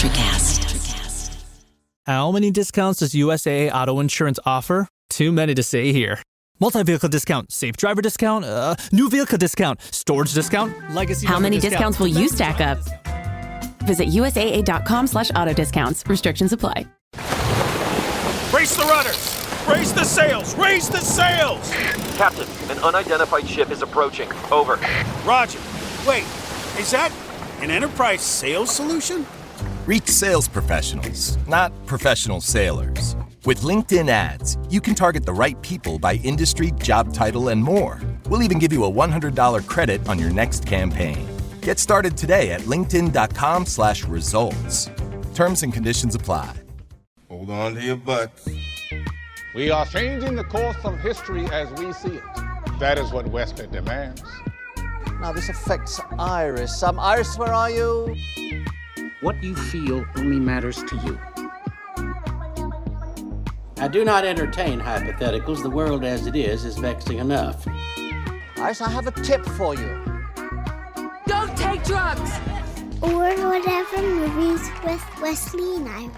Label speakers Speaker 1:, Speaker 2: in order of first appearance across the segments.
Speaker 1: Electrocast.
Speaker 2: How many discounts does USAA Auto Insurance offer? Too many to say here. Multi-vehicle discount, safe driver discount, new vehicle discount, storage discount, legacy.
Speaker 1: How many
Speaker 2: discount.
Speaker 1: discounts will you stack up? Visit USAA.com/auto discounts. Restrictions apply.
Speaker 3: Brace the rudders! Raise the sails! Raise the sails!
Speaker 4: Captain, an unidentified ship is approaching. Over.
Speaker 3: Roger. Wait, is that an enterprise sales solution?
Speaker 5: Reach sales professionals, not professional sailors. With LinkedIn ads, you can target the right people by industry, job title, and more. We'll even give you a $100 credit on your next campaign. Get started today at linkedin.com/results. Terms and conditions apply.
Speaker 6: Hold on to your butts.
Speaker 7: We are changing the course of history as we see it. That is what Wesley demands.
Speaker 8: Now this affects Iris. Iris, where are you?
Speaker 9: What you feel only matters to you.
Speaker 10: I do not entertain hypotheticals. The world as it is vexing enough.
Speaker 8: Iris, I have a tip for you.
Speaker 11: Don't take drugs!
Speaker 12: Or Whatever Movies with Wesley and Iris.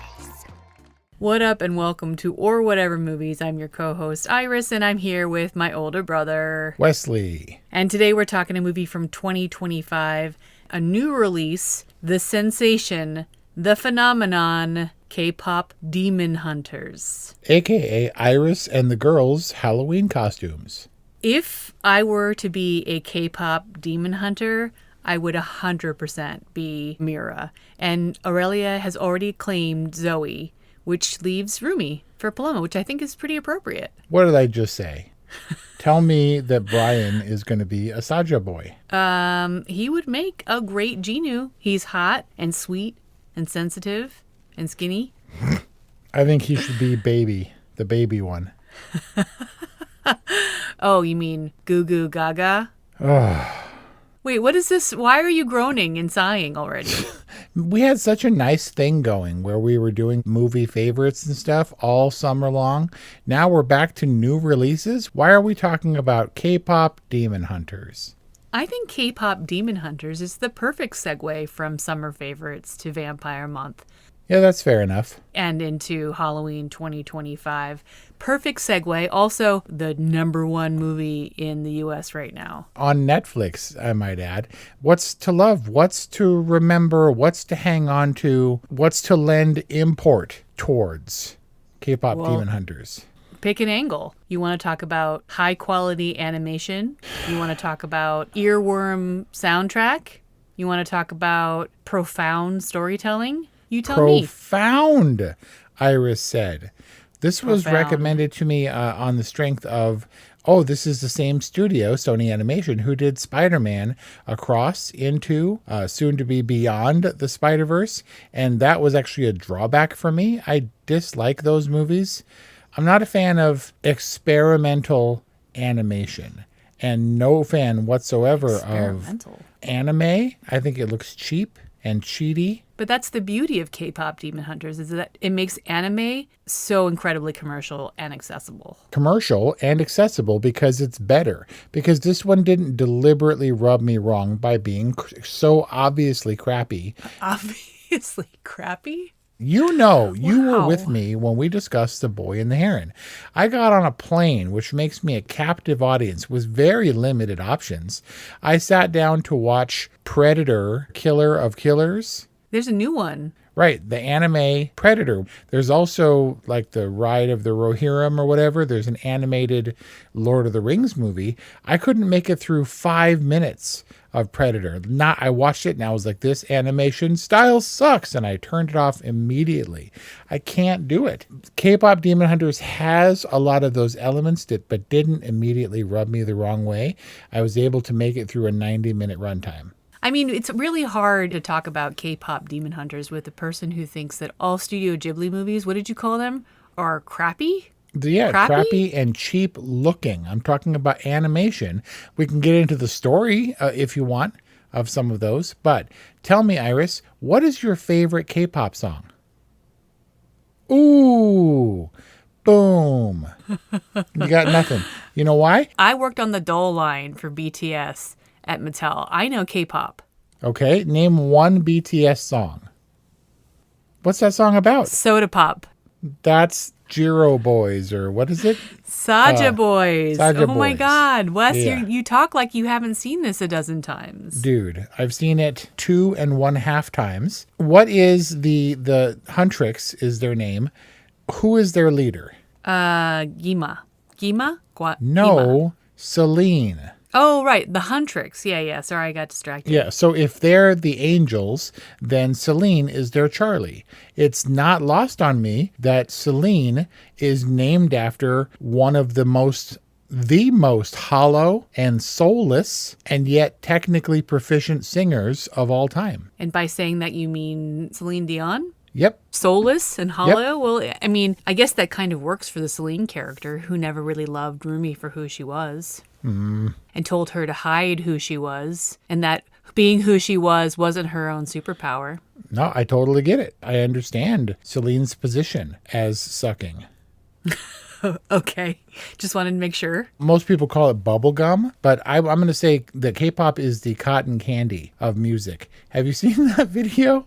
Speaker 13: What up and welcome to Or Whatever Movies. I'm your co-host Iris and I'm here with my older brother
Speaker 14: Wesley.
Speaker 13: And today we're talking a movie from 2025, a new release, the sensation, the phenomenon, K-pop Demon Hunters.
Speaker 14: AKA Iris and the Girls' Halloween costumes.
Speaker 13: If I were to be a K-pop demon hunter, I would 100% be Mira. And Aurelia has already claimed Zoe, which leaves Rumi for Paloma, which I think is pretty appropriate.
Speaker 14: What did I just say? Tell me that Brian is going to be a Saja boy.
Speaker 13: He would make a great Genu. He's hot and sweet and sensitive and skinny.
Speaker 14: I think he should be Baby, the baby one.
Speaker 13: Oh, you mean Goo Goo Gaga? Wait, what is this? Why are you groaning and sighing already?
Speaker 14: We had such a nice thing going where we were doing movie favorites and stuff all summer long. Now we're back to new releases. Why are we talking about K-pop Demon Hunters?
Speaker 13: I think K-pop Demon Hunters is the perfect segue from summer favorites to Vampire Month.
Speaker 14: Yeah, that's fair enough.
Speaker 13: And into Halloween 2025. Perfect segue. Also, the #1 movie in the U.S. right now.
Speaker 14: On Netflix, I might add. What's to love? What's to remember? What's to hang on to? What's to lend import towards K-pop Demon Hunters?
Speaker 13: Pick an angle. You want to talk about high-quality animation? You want to talk about earworm soundtrack? You want to talk about profound storytelling? You tell me.
Speaker 14: Profound, Iris said. This was recommended to me on the strength of, this is the same studio, Sony Animation, who did Spider-Man Across, Into, soon to be Beyond the Spider-Verse. And that was actually a drawback for me. I dislike those movies. I'm not a fan of experimental animation and no fan whatsoever of anime. I think it looks cheap and cheaty.
Speaker 13: But that's the beauty of K-pop Demon Hunters, is that it makes anime so incredibly commercial and accessible.
Speaker 14: Commercial and accessible because it's better. Because this one didn't deliberately rub me wrong by being so obviously crappy.
Speaker 13: Obviously crappy?
Speaker 14: You know, you were with me when we discussed The Boy and the Heron. I got on a plane, which makes me a captive audience with very limited options. I sat down to watch Predator, Killer of Killers.
Speaker 13: There's a new one.
Speaker 14: Right, the anime Predator. There's also like the Ride of the Rohirrim or whatever. There's an animated Lord of the Rings movie. I couldn't make it through 5 minutes of Predator. I watched it and I was like, this animation style sucks. And I turned it off immediately. I can't do it. K-pop Demon Hunters has a lot of those elements but didn't immediately rub me the wrong way. I was able to make it through a 90-minute runtime.
Speaker 13: I mean, it's really hard to talk about K-pop Demon Hunters with a person who thinks that all Studio Ghibli movies, what did you call them, are crappy?
Speaker 14: Yeah, crappy and cheap looking. I'm talking about animation. We can get into the story if you want of some of those. But tell me, Iris, what is your favorite K-pop song? Ooh, boom. You got nothing. You know why?
Speaker 13: I worked on the doll line for BTS at Mattel. I know K-pop.
Speaker 14: Okay, name one BTS song. What's that song about?
Speaker 13: Soda Pop.
Speaker 14: That's Jiro Boys, or what is it?
Speaker 13: Saja Boys.
Speaker 14: Saja
Speaker 13: Oh my
Speaker 14: Boys.
Speaker 13: God. Wes,
Speaker 14: Yeah.
Speaker 13: you talk like you haven't seen this a dozen times.
Speaker 14: Dude, I've seen it 2.5 times. What is the Huntrix is their name. Who is their leader?
Speaker 13: Gima. Gima?
Speaker 14: No,
Speaker 13: Gima.
Speaker 14: Celine.
Speaker 13: Oh, right. The Huntrix. Yeah. Sorry, I got distracted.
Speaker 14: Yeah, so if they're the angels, then Celine is their Charlie. It's not lost on me that Celine is named after one of the most hollow and soulless and yet technically proficient singers of all time.
Speaker 13: And by saying that, you mean Celine Dion?
Speaker 14: Yep.
Speaker 13: Soulless and hollow?
Speaker 14: Yep.
Speaker 13: Well, I mean, I guess that kind of works for the Celine character, who never really loved Rumi for who she was. And told her to hide who she was, and that being who she was wasn't her own superpower.
Speaker 14: No, I totally get it. I understand Celine's position as sucking.
Speaker 13: Okay. Just wanted to make sure.
Speaker 14: Most people call it bubblegum, but I'm going to say that K-pop is the cotton candy of music. Have you seen that video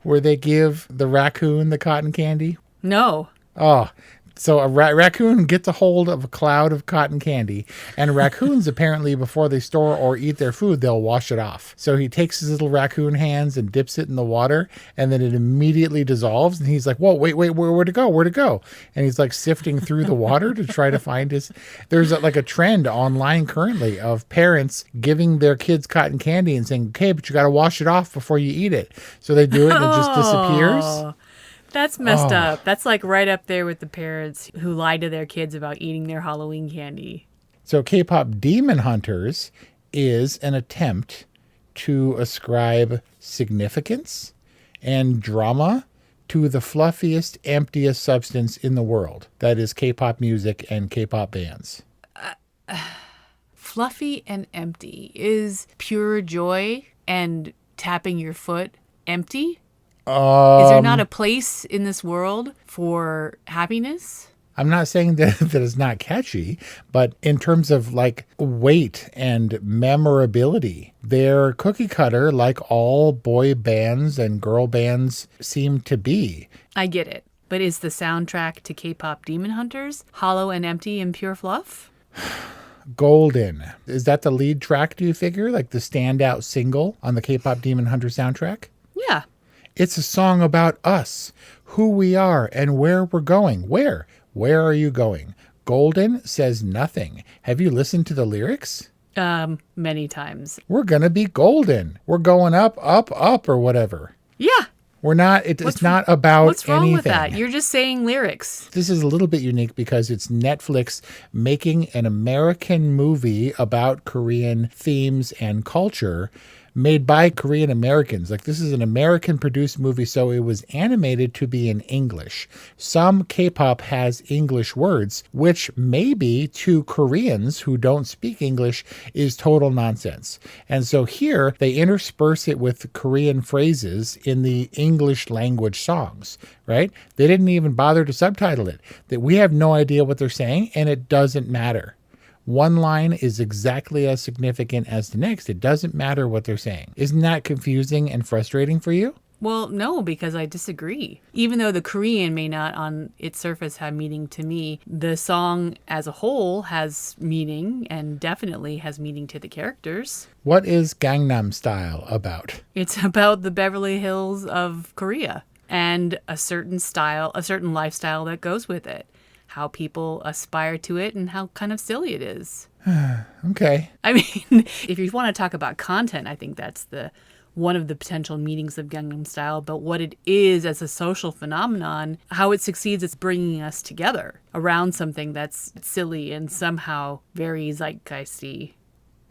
Speaker 14: where they give the raccoon the cotton candy?
Speaker 13: No.
Speaker 14: Oh, so a raccoon gets a hold of a cloud of cotton candy, and raccoons apparently before they store or eat their food, they'll wash it off. So he takes his little raccoon hands and dips it in the water, and then it immediately dissolves. And he's like, whoa, wait, where'd it go? Where'd it go? And he's like sifting through the water to try to find his... There's like a trend online currently of parents giving their kids cotton candy and saying, okay, but you got to wash it off before you eat it. So they do it and it just disappears.
Speaker 13: That's messed up. That's like right up there with the parents who lie to their kids about eating their Halloween candy.
Speaker 14: So K-pop Demon Hunters is an attempt to ascribe significance and drama to the fluffiest, emptiest substance in the world. That is K-pop music and K-pop bands.
Speaker 13: Fluffy and empty. Is pure joy and tapping your foot empty? Is there not a place in this world for happiness?
Speaker 14: I'm not saying that it's not catchy, but in terms of like weight and memorability, they're cookie cutter like all boy bands and girl bands seem to be.
Speaker 13: I get it. But is the soundtrack to K-pop Demon Hunters hollow and empty and pure fluff?
Speaker 14: Golden. Is that the lead track, do you figure? Like the standout single on the K-pop Demon Hunter soundtrack?
Speaker 13: Yeah.
Speaker 14: It's a song about us, who we are, and where we're going. Where? Where are you going? Golden says nothing. Have you listened to the lyrics?
Speaker 13: Many times.
Speaker 14: We're going to be golden. We're going up, up, up, or whatever.
Speaker 13: Yeah.
Speaker 14: We're not, it's not about
Speaker 13: what's wrong
Speaker 14: anything.
Speaker 13: with that? You're just saying lyrics.
Speaker 14: This is a little bit unique because it's Netflix making an American movie about Korean themes and culture made by Korean Americans. Like, this is an American produced movie, so it was animated to be in English. Some K-pop has English words, which maybe to Koreans who don't speak English is total nonsense. And so here they intersperse it with Korean phrases in the English language songs, right? They didn't even bother to subtitle it. That we have no idea what they're saying, and it doesn't matter. One line is exactly as significant as the next. It doesn't matter what they're saying. Isn't that confusing and frustrating for you?
Speaker 13: Well, no, because I disagree. Even though the Korean may not on its surface have meaning to me, the song as a whole has meaning and definitely has meaning to the characters.
Speaker 14: What is Gangnam Style about?
Speaker 13: It's about the Beverly Hills of Korea and a certain style, a certain lifestyle that goes with it. How people aspire to it and how kind of silly it is.
Speaker 14: Okay.
Speaker 13: I mean, if you want to talk about content, I think that's one of the potential meanings of Gangnam Style. But what it is as a social phenomenon, how it succeeds is bringing us together around something that's silly and somehow very zeitgeisty.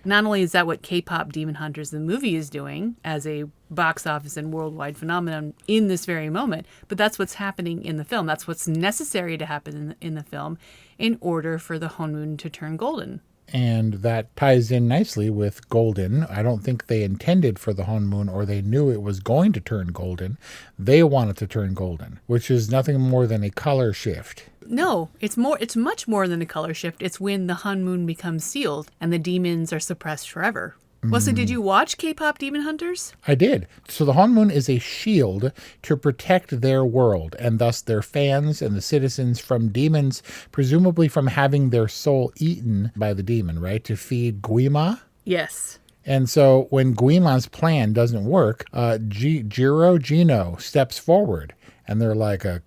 Speaker 13: Not only is that what K-pop Demon Hunters the movie is doing as a box office and worldwide phenomenon in this very moment, but that's what's happening in the film. That's what's necessary to happen in the film in order for the honeymoon to turn golden.
Speaker 14: And that ties in nicely with golden. I don't think they intended for the honeymoon or they knew it was going to turn golden. They wanted to turn golden, which is nothing more than a color shift.
Speaker 13: No, it's much more than a color shift. It's when the honeymoon becomes sealed and the demons are suppressed forever. Well, so did you watch K-pop Demon Hunters?
Speaker 14: I did. So the Hanmun is a shield to protect their world and thus their fans and the citizens from demons, presumably from having their soul eaten by the demon, right? To feed Guima?
Speaker 13: Yes.
Speaker 14: And so when Guima's plan doesn't work, Gino steps forward and they're like a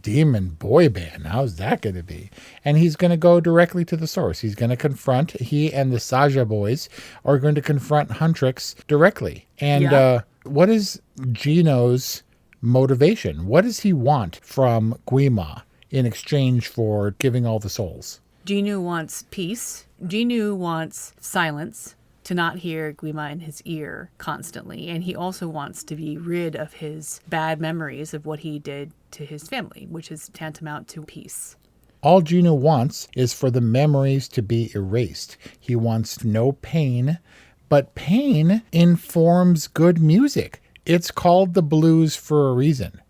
Speaker 14: demon boy band. How's that going to be? And he's going to go directly to the source. He's going to confront, he and the Saja boys are going to confront Huntrix directly. And what is Gino's motivation? What does he want from Guima in exchange for giving all the souls?
Speaker 13: Gino wants peace. Gino wants silence, to not hear Guima in his ear constantly. And he also wants to be rid of his bad memories of what he did to his family, which is tantamount to peace.
Speaker 14: All Gino wants is for the memories to be erased. He wants no pain, but pain informs good music. It's called the blues for a reason.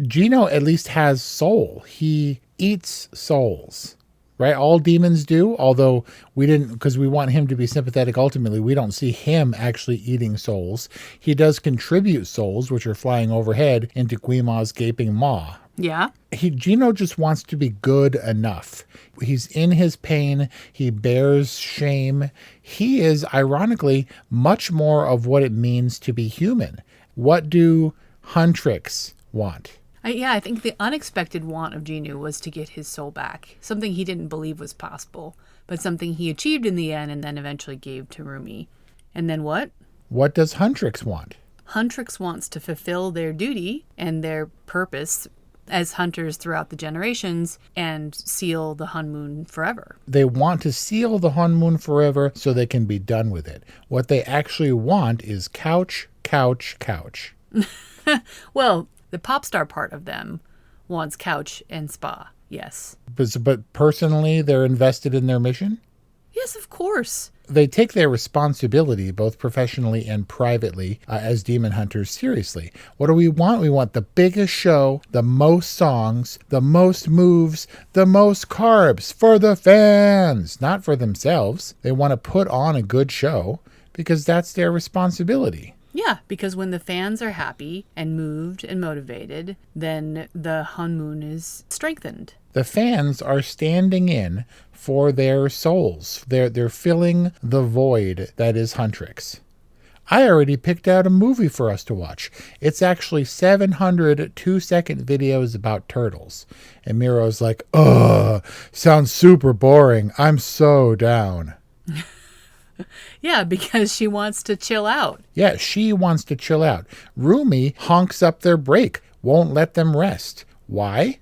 Speaker 14: Gino at least has soul. He eats souls. Right? All demons do, although we didn't, because we want him to be sympathetic ultimately, we don't see him actually eating souls. He does contribute souls, which are flying overhead, into Guima's gaping maw.
Speaker 13: Yeah.
Speaker 14: Gino just wants to be good enough. He's in his pain. He bears shame. He is, ironically, much more of what it means to be human. What do Huntrix want?
Speaker 13: I think the unexpected want of Gino was to get his soul back. Something he didn't believe was possible, but something he achieved in the end and then eventually gave to Rumi. And then what?
Speaker 14: What does Huntrix want?
Speaker 13: Huntrix wants to fulfill their duty and their purpose as hunters throughout the generations and seal the Hanmun forever.
Speaker 14: They want to seal the Hanmun forever so they can be done with it. What they actually want is couch, couch, couch.
Speaker 13: Well, the pop star part of them wants couch and spa, yes.
Speaker 14: But personally, they're invested in their mission?
Speaker 13: Yes, of course.
Speaker 14: They take their responsibility, both professionally and privately, as demon hunters, seriously. What do we want? We want the biggest show, the most songs, the most moves, the most carbs for the fans, not for themselves. They want to put on a good show because that's their responsibility.
Speaker 13: Yeah, because when the fans are happy and moved and motivated, then the Hanmun is strengthened.
Speaker 14: The fans are standing in for their souls. They're filling the void that is Huntrix. I already picked out a movie for us to watch. It's actually 700 2-second videos about turtles. And Miro's like, ugh, sounds super boring. I'm so down.
Speaker 13: Yeah, because she wants to chill out.
Speaker 14: Yeah, she wants to chill out. Rumi honks up their brake, won't let them rest. Why?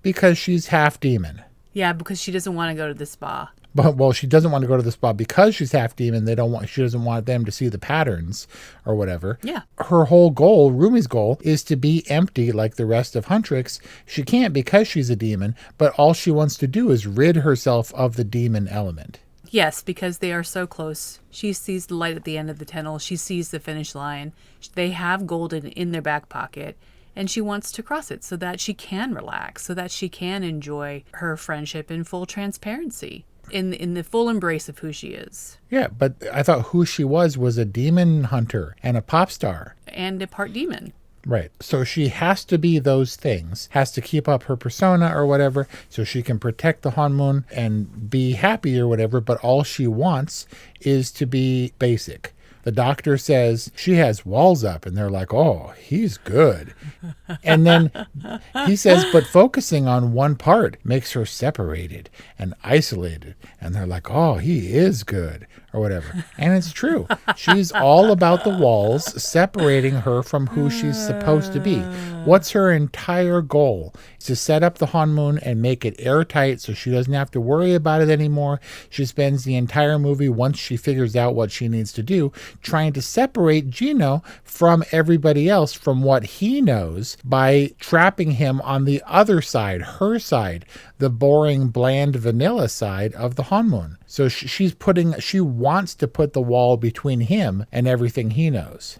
Speaker 14: Because she's half demon.
Speaker 13: Yeah, because she doesn't want to go to the spa.
Speaker 14: But, well, she doesn't want to go to the spa because she's half demon. She doesn't want them to see the patterns or whatever.
Speaker 13: Yeah.
Speaker 14: Her whole goal, Rumi's goal, is to be empty like the rest of Huntrix. She can't because she's a demon, but all she wants to do is rid herself of the demon element.
Speaker 13: Yes, because they are so close. She sees the light at the end of the tunnel. She sees the finish line. They have golden in their back pocket, and she wants to cross it so that she can relax, so that she can enjoy her friendship in full transparency, in the full embrace of who she is.
Speaker 14: Yeah, but I thought who she was a demon hunter and a pop star.
Speaker 13: And a part demon.
Speaker 14: Right. So she has to be those things, has to keep up her persona or whatever, so she can protect the Hanmun and be happy or whatever, but all she wants is to be basic. The doctor says she has walls up, and they're like, oh, he's good. And then he says, but focusing on one part makes her separated and isolated. And they're like, oh, he is good, or whatever. And it's true. She's all about the walls separating her from who she's supposed to be. What's her entire goal? Is to set up the Hanmun and make it airtight so she doesn't have to worry about it anymore. She spends the entire movie, once she figures out what she needs to do, trying to separate Gino from everybody else, from what he knows, by trapping him on the other side, her side, the boring, bland, vanilla side of the Hanmun. So she wants to put the wall between him and everything he knows.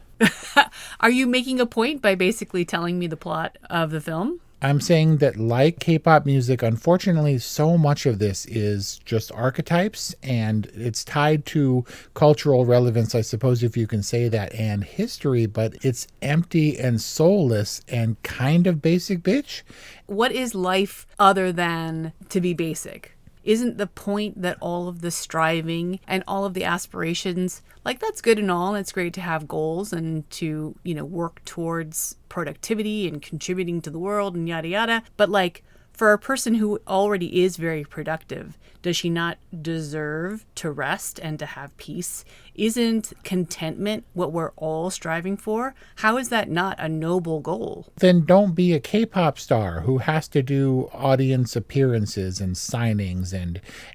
Speaker 13: Are you making a point by basically telling me the plot of the film?
Speaker 14: I'm saying that like K-pop music, unfortunately, so much of this is just archetypes, and it's tied to cultural relevance, I suppose, if you can say that, and history, but it's empty and soulless and kind of basic bitch.
Speaker 13: What is life other than to be basic? Isn't the point that all of the striving and all of the aspirations, like that's good and all, and it's great to have goals and to, work towards productivity and contributing to the world and yada yada. But like for a person who already is very productive, does she not deserve to rest and to have peace? Isn't contentment what we're all striving for? How is that not a noble goal?
Speaker 14: Then don't be a K-pop star who has to do audience appearances and signings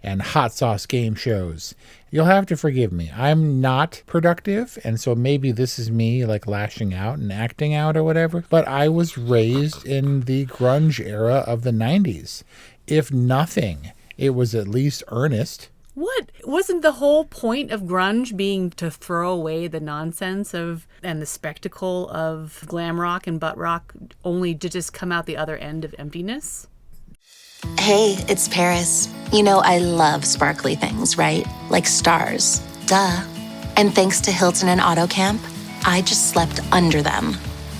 Speaker 14: and hot sauce game shows. You'll have to forgive me. I'm not productive, and so maybe this is me like lashing out and acting out or whatever, but I was raised in the grunge era of the 90s. If nothing, it was at least earnest.
Speaker 13: What? Wasn't the whole point of grunge being to throw away the nonsense and the spectacle of glam rock and butt rock, only to just come out the other end of emptiness?
Speaker 15: Hey, it's Paris. I love sparkly things, right? Like stars. Duh. And thanks to Hilton and AutoCamp, I just slept under them.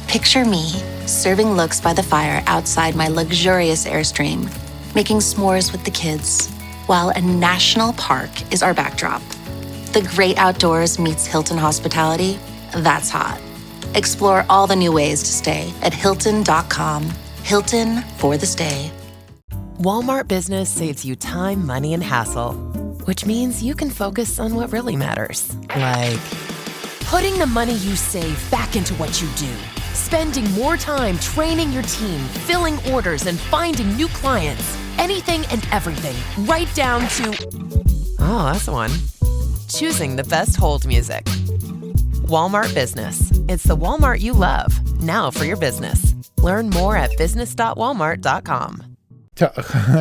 Speaker 15: Picture me, serving looks by the fire outside my luxurious Airstream, making s'mores with the kids, while a national park is our backdrop. The great outdoors meets Hilton hospitality. That's hot. Explore all the new ways to stay at Hilton.com. Hilton for the stay.
Speaker 16: Walmart Business saves you time, money, and hassle, which means you can focus on what really matters. Like putting the money you save back into what you do, spending more time training your team, filling orders, and finding new clients. Anything and everything, right down to, oh, that's one, choosing the best hold music. Walmart Business. It's the Walmart you love, now for your business. Learn more at business.walmart.com.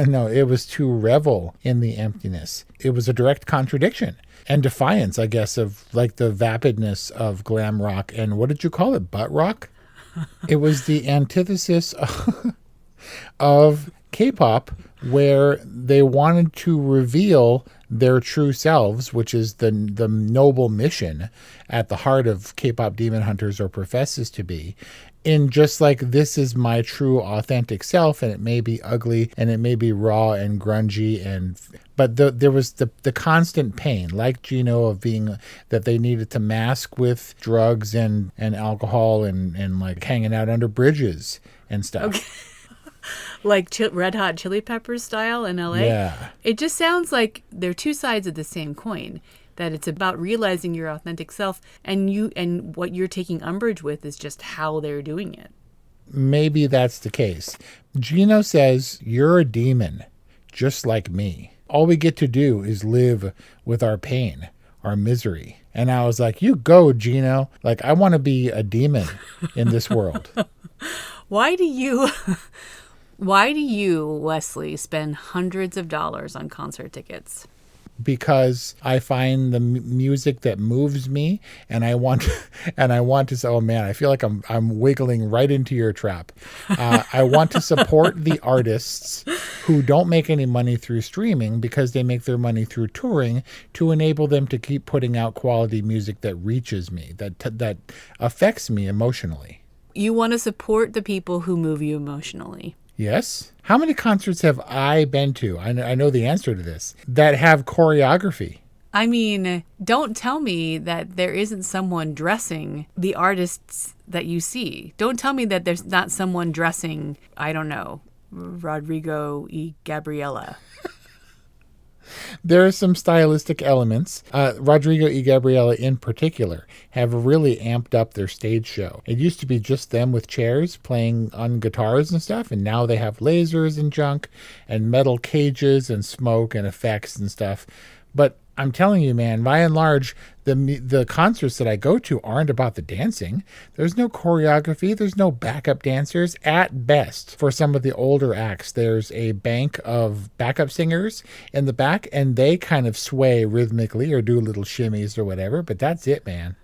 Speaker 14: No, it was to revel in the emptiness. It was a direct contradiction and defiance, I guess, of like the vapidness of glam rock and what did you call it? Butt rock? It was the antithesis of K-pop, where they wanted to reveal their true selves, which is the noble mission at the heart of K-pop Demon Hunters, or professes to be, in just like, this is my true authentic self, and it may be ugly and it may be raw and grungy, but there was the constant pain, like Gino, of being that they needed to mask with drugs and alcohol and like hanging out under bridges and stuff.
Speaker 13: Okay. Like Red Hot Chili Peppers style in LA?
Speaker 14: Yeah.
Speaker 13: It just sounds like they're two sides of the same coin. That it's about realizing your authentic self, and what you're taking umbrage with is just how they're doing it.
Speaker 14: Maybe that's the case. Gino says, you're a demon, just like me. All we get to do is live with our pain, our misery. And I was like, you go, Gino. Like, I want to be a demon in this world.
Speaker 13: Why do you, Wesley, spend hundreds of dollars on concert tickets?
Speaker 14: Because I find the music that moves me, and I want to say, oh man, I feel like I'm wiggling right into your trap. I want to support the artists who don't make any money through streaming, because they make their money through touring, to enable them to keep putting out quality music that reaches me, that affects me emotionally.
Speaker 13: You want to support the people who move you emotionally.
Speaker 14: Yes. How many concerts have I been to? I know the answer to this. That have choreography.
Speaker 13: I mean, don't tell me that there isn't someone dressing the artists that you see. Don't tell me that there's not someone dressing, I don't know, Rodrigo y Gabriela.
Speaker 14: There are some stylistic elements. Rodrigo y Gabriela in particular have really amped up their stage show. It used to be just them with chairs playing on guitars and stuff, and now they have lasers and junk and metal cages and smoke and effects and stuff. But I'm telling you, man, by and large, the concerts that I go to aren't about the dancing. There's no choreography. There's no backup dancers. At best, for some of the older acts, there's a bank of backup singers in the back, and they kind of sway rhythmically or do little shimmies or whatever. But that's it, man.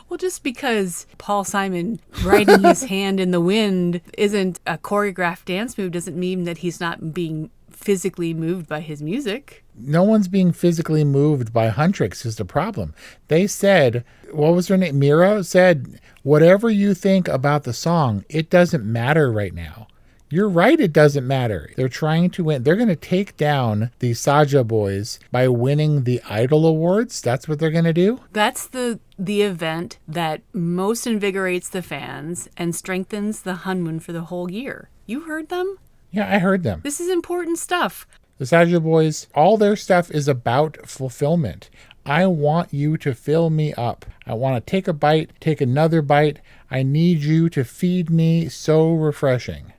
Speaker 13: Well, just because Paul Simon writing his hand in the wind isn't a choreographed dance move doesn't mean that he's not being physically moved by his music.
Speaker 14: No one's being physically moved by Huntrix is the problem. They said, what was her name? Mira said, whatever you think about the song, it doesn't matter right now. You're right, it doesn't matter. They're trying to win. They're going to take down the Saja boys by winning the Idol Awards. That's what they're going to do?
Speaker 13: That's the event that most invigorates the fans and strengthens the Hanmun for the whole year. You heard them?
Speaker 14: Yeah, I heard them.
Speaker 13: This is important stuff.
Speaker 14: The Saja boys, all their stuff is about fulfillment. I want you to fill me up. I want to take a bite, take another bite. I need you to feed me so refreshing.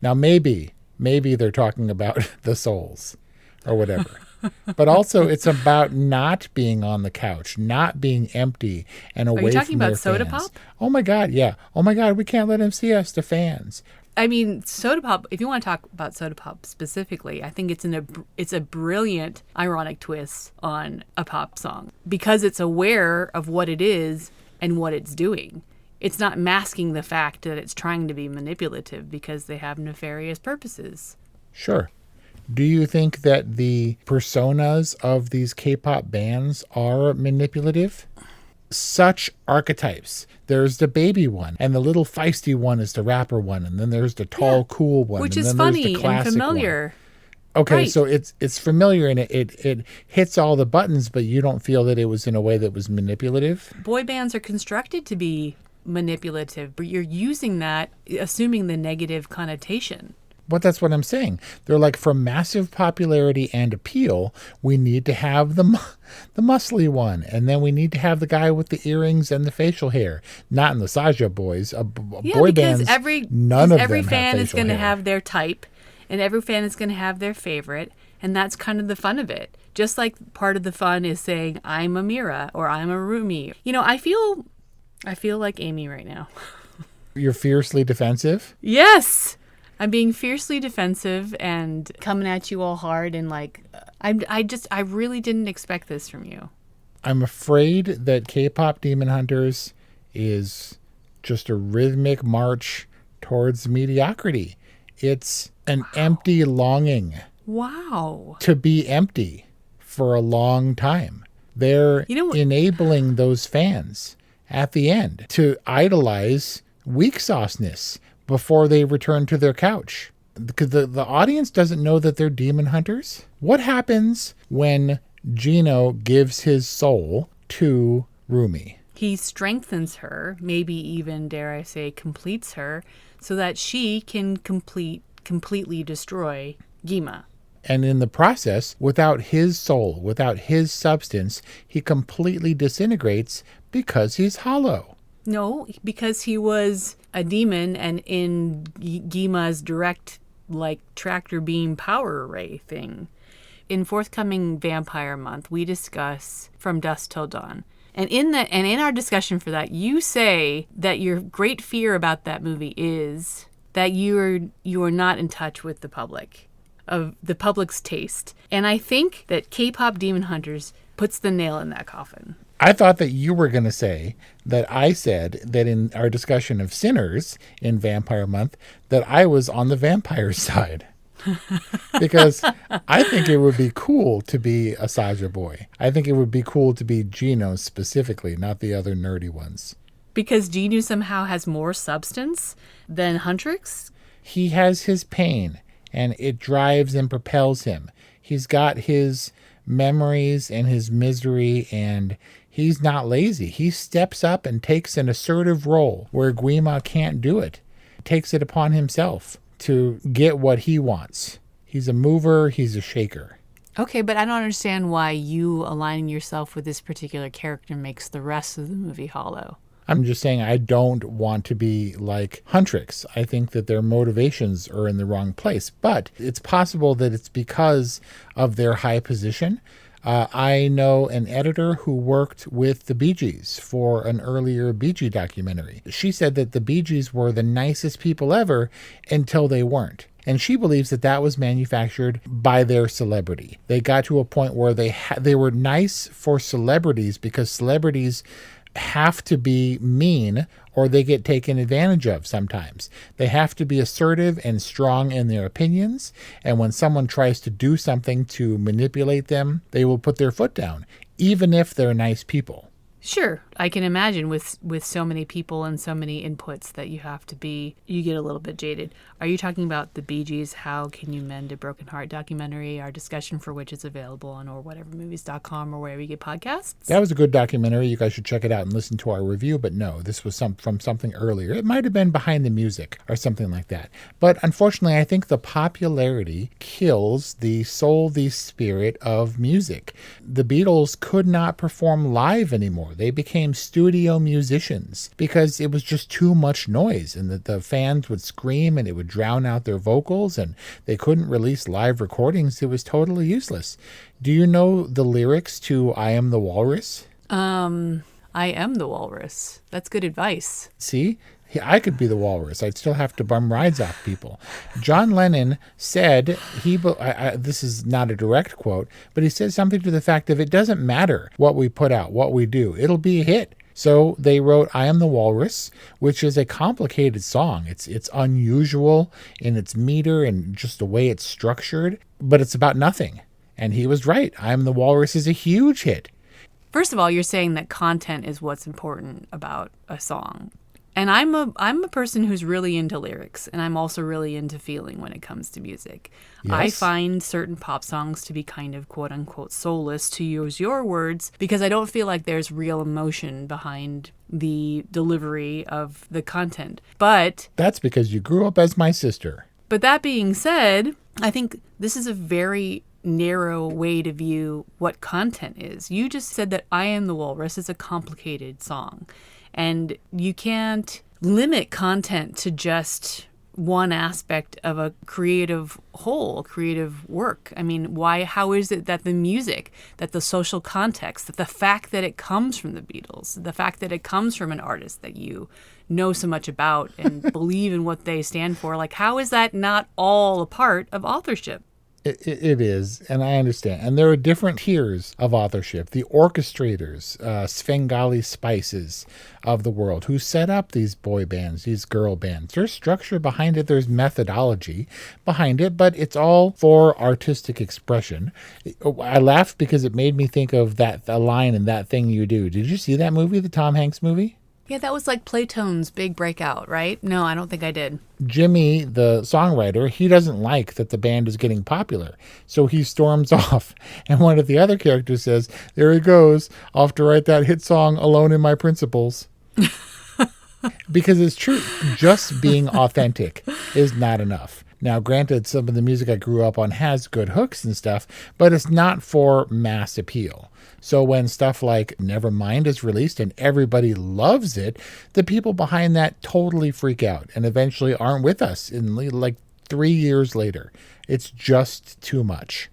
Speaker 14: Now, maybe they're talking about the souls or whatever. But also, it's about not being on the couch, not being empty and away from their fans. Are you talking about
Speaker 13: Soda Pop?
Speaker 14: Oh, my God, yeah. Oh, my God, we can't let him see us, the fans.
Speaker 13: I mean, Soda Pop, if you want to talk about Soda Pop specifically, I think it's a brilliant ironic twist on a pop song because it's aware of what it is and what it's doing. It's not masking the fact that it's trying to be manipulative because they have nefarious purposes.
Speaker 14: Sure. Do you think that the personas of these K-pop bands are manipulative? Such archetypes. There's the baby one, and the little feisty one is the rapper one, and then there's the tall, cool one.
Speaker 13: Which
Speaker 14: and
Speaker 13: is
Speaker 14: then
Speaker 13: funny
Speaker 14: there's the classic
Speaker 13: and familiar.
Speaker 14: One. Okay,
Speaker 13: right.
Speaker 14: So it's familiar and it hits all the buttons, but you don't feel that it was in a way that was manipulative?
Speaker 13: Boy bands are constructed to be manipulative, but you're using that, assuming the negative connotation.
Speaker 14: But that's what I'm saying. They're like, for massive popularity and appeal, we need to have the muscly one. And then we need to have the guy with the earrings and the facial hair. Not in the Saja boys. Boy bands, none of
Speaker 13: every
Speaker 14: them
Speaker 13: fan
Speaker 14: have
Speaker 13: is going to
Speaker 14: hair.
Speaker 13: have their type, and every fan is going to have their favorite. And that's kind of the fun of it. Just like part of the fun is saying, I'm a Mira or I'm a Rumi. You know, I feel like Amy right now.
Speaker 14: You're fiercely defensive?
Speaker 13: Yes! I'm being fiercely defensive and coming at you all hard and like, I really didn't expect this from you.
Speaker 14: I'm afraid that K-pop Demon Hunters is just a rhythmic march towards mediocrity. It's an empty longing.
Speaker 13: Wow.
Speaker 14: To be empty for a long time. They're enabling those fans at the end to idolize weak sauceness before they return to their couch. Because the audience doesn't know that they're demon hunters. What happens when Gino gives his soul to Rumi?
Speaker 13: He strengthens her, maybe even, dare I say, completes her, so that she can completely destroy Gima.
Speaker 14: And in the process, without his soul, without his substance, he completely disintegrates because he's hollow.
Speaker 13: No, because he was a demon and in Gima's direct, like, tractor beam power array thing. In forthcoming Vampire Month, we discuss From Dusk Till Dawn. And in our discussion for that, you say that your great fear about that movie is that you are not in touch with the public, of the public's taste. And I think that K-pop Demon Hunters puts the nail in that coffin.
Speaker 14: I thought that you were going to say that I said that in our discussion of Sinners in Vampire Month, that I was on the vampire side. Because I think it would be cool to be a Saja boy. I think it would be cool to be Gino specifically, not the other nerdy ones.
Speaker 13: Because Gino somehow has more substance than Huntrix?
Speaker 14: He has his pain, and it drives and propels him. He's got his memories and his misery, and he's not lazy. He steps up and takes an assertive role where Guima can't do it. Takes it upon himself to get what he wants. He's a mover, he's a shaker.
Speaker 13: Okay, but I don't understand why you aligning yourself with this particular character makes the rest of the movie hollow.
Speaker 14: I'm just saying I don't want to be like Huntrix. I think that their motivations are in the wrong place. But it's possible that it's because of their high position. I know an editor who worked with the Bee Gees for an earlier Bee Gee documentary. She said that the Bee Gees were the nicest people ever until they weren't. And she believes that that was manufactured by their celebrity. They got to a point where they were nice for celebrities because celebrities have to be mean or they get taken advantage of sometimes. They have to be assertive and strong in their opinions. And when someone tries to do something to manipulate them, they will put their foot down, even if they're nice people.
Speaker 13: Sure. I can imagine with so many people and so many inputs that you get a little bit jaded. Are you talking about the Bee Gees' How Can You Mend a Broken Heart documentary, our discussion for which is available on orwhatevermovies.com or wherever you get podcasts?
Speaker 14: That was a good documentary. You guys should check it out and listen to our review. But no, this was from something earlier. It might have been Behind the Music or something like that. But unfortunately, I think the popularity kills the soul, the spirit of music. The Beatles could not perform live anymore. They became studio musicians because it was just too much noise, and the fans would scream and it would drown out their vocals, and they couldn't release live recordings. It was totally useless. Do you know the lyrics to I Am the Walrus?
Speaker 13: I am the walrus. That's good advice.
Speaker 14: See? I could be the walrus. I'd still have to bum rides off people. John Lennon said, this is not a direct quote, but he said something to the fact of it doesn't matter what we put out, what we do. It'll be a hit. So they wrote I Am the Walrus, which is a complicated song. It's unusual in its meter and just the way it's structured, but it's about nothing. And he was right. I Am the Walrus is a huge hit.
Speaker 13: First of all, you're saying that content is what's important about a song. And I'm a person who's really into lyrics, and I'm also really into feeling when it comes to music. Yes. I find certain pop songs to be kind of quote-unquote soulless, to use your words, because I don't feel like there's real emotion behind the delivery of the content. But
Speaker 14: that's because you grew up as my sister.
Speaker 13: But that being said, I think this is a very narrow way to view what content is. You just said that I Am the Walrus is a complicated song. And you can't limit content to just one aspect of a creative whole, creative work. I mean, how is it that the music, that the social context, that the fact that it comes from the Beatles, the fact that it comes from an artist that you know so much about and believe in what they stand for, like, how is that not all a part of authorship?
Speaker 14: It is, and I understand. And there are different tiers of authorship. The orchestrators, Svengali Spices of the world, who set up these boy bands, these girl bands. There's structure behind it. There's methodology behind it, but it's all for artistic expression. I laughed because it made me think of a line in That Thing You Do. Did you see that movie, the Tom Hanks movie?
Speaker 13: Yeah, that was like Playtone's big breakout, right? No, I don't think I did.
Speaker 14: Jimmy, the songwriter, he doesn't like that the band is getting popular. So he storms off. And one of the other characters says, there he goes, off to write that hit song, Alone in My Principles. Because it's true. Just being authentic is not enough. Now, granted, some of the music I grew up on has good hooks and stuff, but it's not for mass appeal. So when stuff like Nevermind is released and everybody loves it, the people behind that totally freak out and eventually aren't with us in like 3 years later. It's just too much.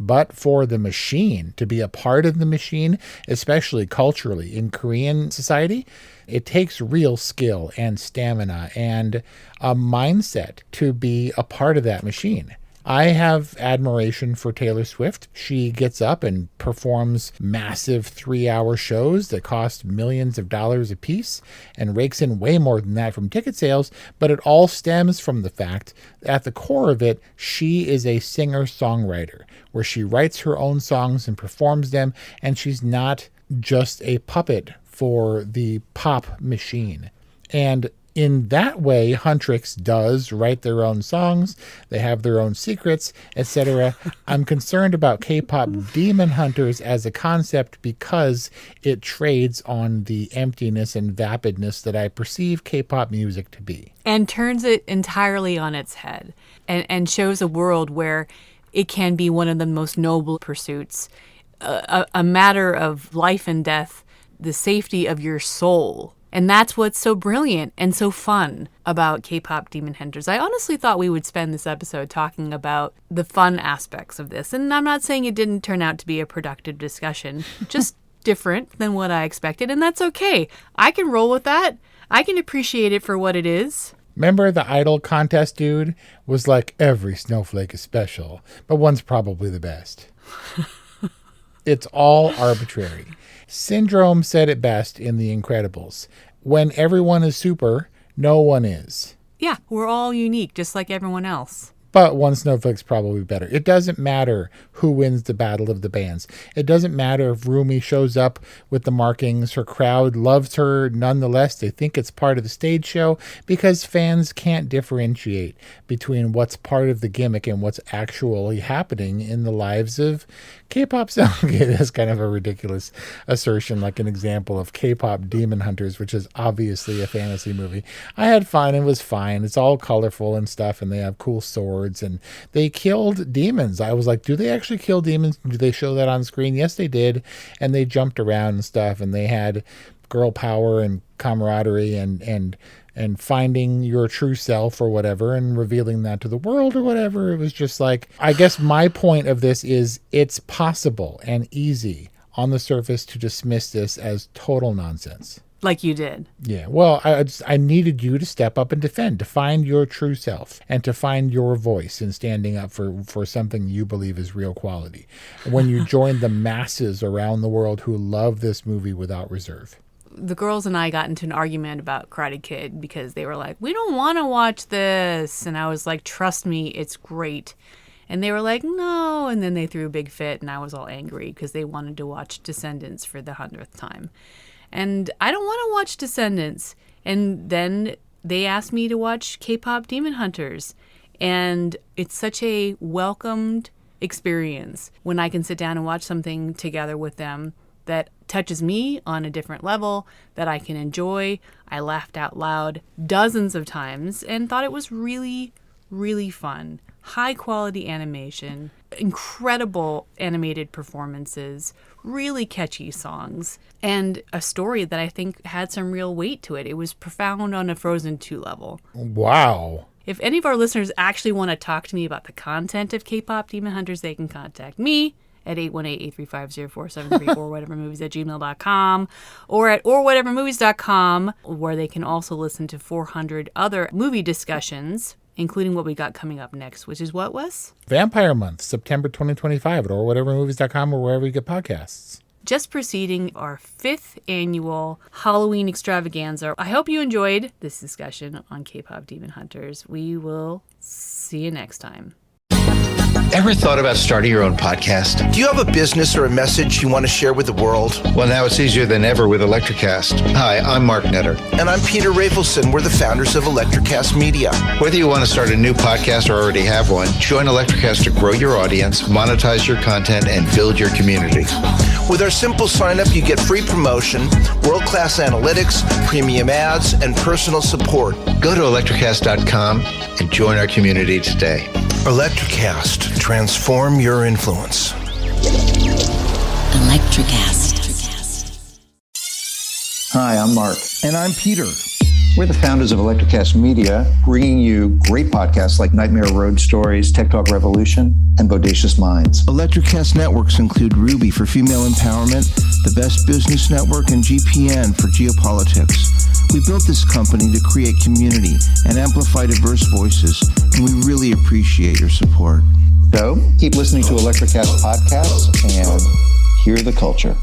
Speaker 14: But for the machine, to be a part of the machine, especially culturally in Korean society, it takes real skill and stamina and a mindset to be a part of that machine. I have admiration for Taylor Swift. She gets up and performs massive 3-hour shows that cost millions of dollars a piece and rakes in way more than that from ticket sales, but it all stems from the fact that at the core of it, she is a singer-songwriter where she writes her own songs and performs them, and she's not just a puppet for the pop machine. And in that way, Huntrix does write their own songs. They have their own secrets, etc. I'm concerned about K-pop Demon Hunters as a concept because it trades on the emptiness and vapidness that I perceive K-pop music to be.
Speaker 13: And turns it entirely on its head and shows a world where it can be one of the most noble pursuits, a matter of life and death, the safety of your soul. And that's what's so brilliant and so fun about K-pop Demon Hunters. I honestly thought we would spend this episode talking about the fun aspects of this. And I'm not saying it didn't turn out to be a productive discussion, just different than what I expected. And that's okay. I can roll with that. I can appreciate it for what it is.
Speaker 14: Remember the Idol contest dude was like, every snowflake is special, but one's probably the best. It's all arbitrary. Syndrome said it best in The Incredibles. When everyone is super, no one is.
Speaker 13: Yeah, we're all unique, just like everyone else.
Speaker 14: But one snowflake's probably better. It doesn't matter who wins the battle of the bands. It doesn't matter if Rumi shows up with the markings. Her crowd loves her nonetheless. They think it's part of the stage show because fans can't differentiate between what's part of the gimmick and what's actually happening in the lives of K-pop songs. That's kind of a ridiculous assertion, like an example of K-pop Demon Hunters, which is obviously a fantasy movie. I had fun. It was fine. It's all colorful and stuff, and they have cool swords, and they killed demons. I was like, do they actually kill demons? Do they show that on screen? Yes, they did. And they jumped around and stuff, and they had girl power and camaraderie and finding your true self or whatever and revealing that to the world or whatever. It was just like, I guess my point of this is it's possible and easy on the surface to dismiss this as total nonsense.
Speaker 13: Like you did.
Speaker 14: Yeah. Well, I needed you to step up and defend, to find your true self and to find your voice in standing up for something you believe is real quality. When you join the masses around the world who love this movie without reserve.
Speaker 13: The girls and I got into an argument about Karate Kid because they were like, we don't want to watch this. And I was like, trust me, it's great. And they were like, no. And then they threw a big fit and I was all angry because they wanted to watch Descendants for the 100th time. And I don't want to watch Descendants. And then they asked me to watch K-pop Demon Hunters. And it's such a welcomed experience when I can sit down and watch something together with them that touches me on a different level, that I can enjoy. I laughed out loud dozens of times and thought it was really, really fun. High quality animation, incredible animated performances, really catchy songs, and a story that I think had some real weight to it. It was profound on a Frozen 2 level.
Speaker 14: Wow.
Speaker 13: If any of our listeners actually want to talk to me about the content of K-pop Demon Hunters, they can contact me at 818-835-0473 or whatevermovies@gmail.com or at orwhatevermovies.com, where they can also listen to 400 other movie discussions, including what we got coming up next, which is what, Wes?
Speaker 14: Vampire Month, September 2025 at orwhatevermovies.com or wherever you get podcasts.
Speaker 13: Just preceding our 5th annual Halloween extravaganza. I hope you enjoyed this discussion on K-pop Demon Hunters. We will see you next time.
Speaker 17: Ever thought about starting your own podcast?
Speaker 18: Do you have a business or a message you want to share with the world?
Speaker 17: Well, now it's easier than ever with Electricast. Hi, I'm Mark Netter.
Speaker 18: And I'm Peter Rafelson. We're the founders of Electricast Media.
Speaker 17: Whether you want to start a new podcast or already have one, join Electricast to grow your audience, monetize your content, and build your community.
Speaker 18: With our simple sign-up, you get free promotion, world-class analytics, premium ads, and personal support.
Speaker 17: Go to electricast.com and join our community today.
Speaker 18: Electricast. Transform your influence.
Speaker 19: Electricast.
Speaker 20: Hi, I'm Mark.
Speaker 6: And I'm Peter.
Speaker 20: We're the founders of Electricast Media, bringing you great podcasts like Nightmare Road Stories, Tech Talk Revolution, and Bodacious Minds.
Speaker 6: Electricast networks include Ruby for female empowerment, the Best Business Network, and GPN for geopolitics. We built this company to create community and amplify diverse voices, and we really appreciate your support.
Speaker 20: So, keep listening to Electricast podcasts and hear the culture.